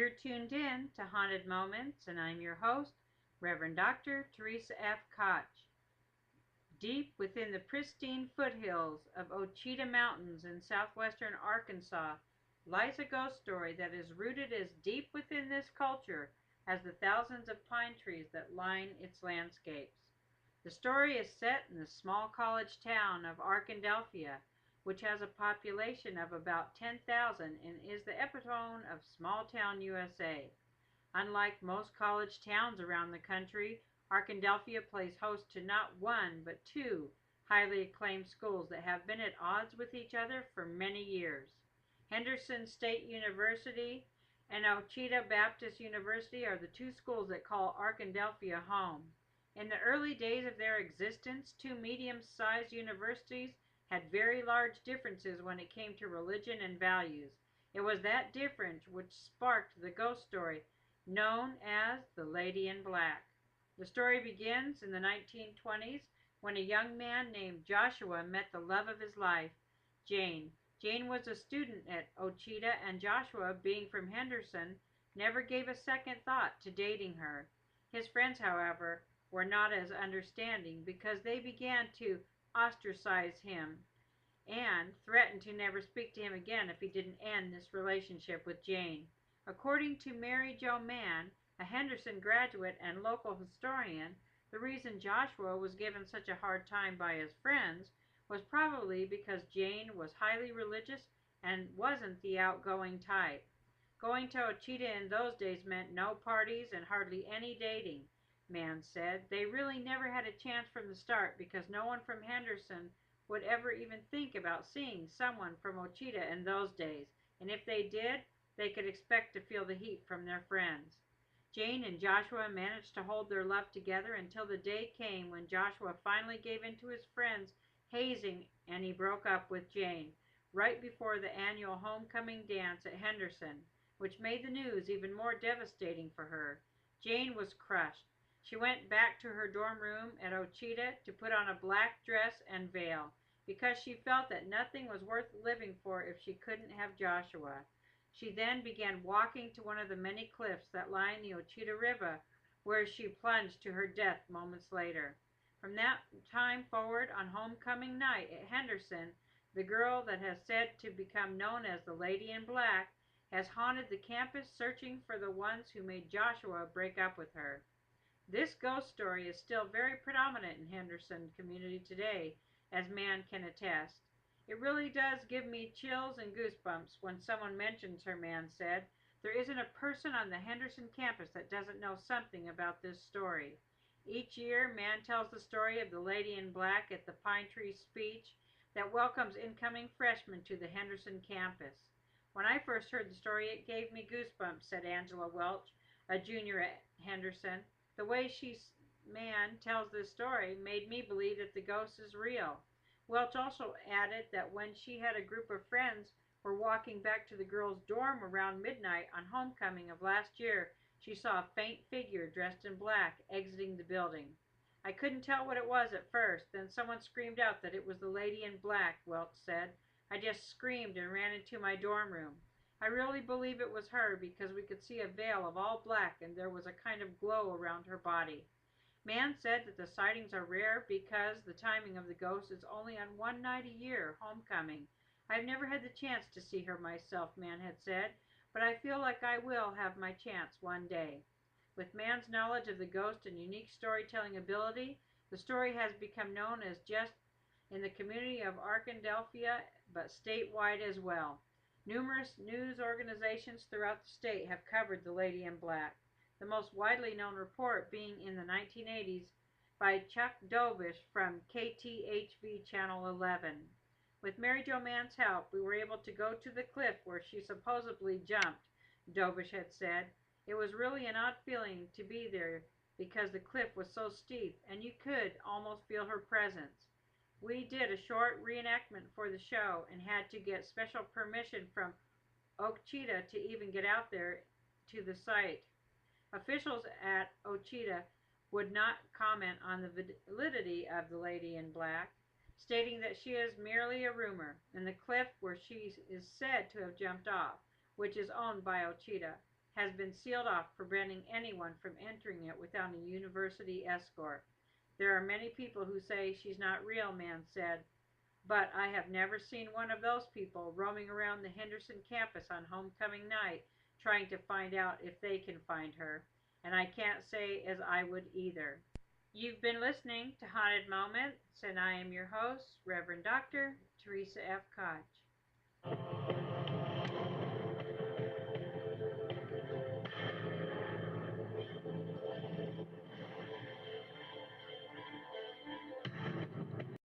You're tuned in to Haunted Moments, and I'm your host, Reverend Dr. Teresa F. Koch. Deep within the pristine foothills of Ouachita Mountains in southwestern Arkansas lies a ghost story that is rooted as deep within this culture as the thousands of pine trees that line its landscapes. The story is set in the small college town of Arkadelphia, which has a population of about 10,000 and is the epitome of small town USA. Unlike most college towns around the country, Arkadelphia plays host to not one but two highly acclaimed schools that have been at odds with each other for many years. Henderson State University and Ouachita Baptist University are the two schools that call Arkadelphia home. In the early days of their existence, two medium-sized universities had very large differences when it came to religion and values. It was that difference which sparked the ghost story known as The Lady in Black. The story begins in the 1920s when a young man named Joshua met the love of his life, Jane. Jane was a student at Ouachita, and Joshua, being from Henderson, never gave a second thought to dating her. His friends, however, were not as understanding because they began to ostracize him and threatened to never speak to him again if he didn't end this relationship with Jane. According to Mary Jo Mann, a Henderson graduate and local historian, the reason Joshua was given such a hard time by his friends was probably because Jane was highly religious and wasn't the outgoing type. Going to Ouachita in those days meant no parties and hardly any dating, Mann said. They really never had a chance from the start because no one from Henderson would ever even think about seeing someone from Ouachita in those days, and if they did, they could expect to feel the heat from their friends. Jane and Joshua managed to hold their love together until the day came when Joshua finally gave in to his friends' hazing and he broke up with Jane right before the annual homecoming dance at Henderson, which made the news even more devastating for her. Jane was crushed. She went back to her dorm room at Ouachita to put on a black dress and veil, because she felt that nothing was worth living for if she couldn't have Joshua. She then began walking to one of the many cliffs that line the Ouachita River, where she plunged to her death moments later. From that time forward, on homecoming night at Henderson, the girl that has said to become known as the Lady in Black has haunted the campus searching for the ones who made Joshua break up with her. This ghost story is still very predominant in Henderson community today, as Mann can attest. It really does give me chills and goosebumps when someone mentions her, Mann said. There isn't a person on the Henderson campus that doesn't know something about this story. Each year, Mann tells the story of the Lady in Black at the Pine Tree speech that welcomes incoming freshmen to the Henderson campus. When I first heard the story, it gave me goosebumps, said Angela Welch, a junior at Henderson. The way Mann tells this story made me believe that the ghost is real. Welch also added that when she had a group of friends were walking back to the girls' dorm around midnight on homecoming of last year, she saw a faint figure dressed in black exiting the building. I couldn't tell what it was at first. Then someone screamed out that it was the Lady in Black, Welch said. I just screamed and ran into my dorm room. I really believe it was her because we could see a veil of all black and there was a kind of glow around her body. Mann said that the sightings are rare because the timing of the ghost is only on one night a year, homecoming. I've never had the chance to see her myself, Mann had said, but I feel like I will have my chance one day. With Mann's knowledge of the ghost and unique storytelling ability, the story has become known as just in the community of Arkadelphia, but statewide as well. Numerous news organizations throughout the state have covered the Lady in Black, the most widely known report being in the 1980s by Chuck Dobish from KTHV Channel 11. With Mary Jo Mann's help, we were able to go to the cliff where she supposedly jumped, Dobish had said. It was really an odd feeling to be there because the cliff was so steep and you could almost feel her presence. We did a short reenactment for the show and had to get special permission from Ouachita to even get out there to the site. Officials at Ouachita would not comment on the validity of the Lady in Black, stating that she is merely a rumor, and the cliff where she is said to have jumped off, which is owned by Ouachita. has been sealed off, preventing anyone from entering it without a university escort. There are many people who say she's not real, man said, but I have never seen one of those people roaming around the Henderson campus on homecoming night trying to find out if they can find her, and I can't say as I would either. You've been listening to Haunted Moments, and I am your host, Reverend Dr. Teresa F. Koch.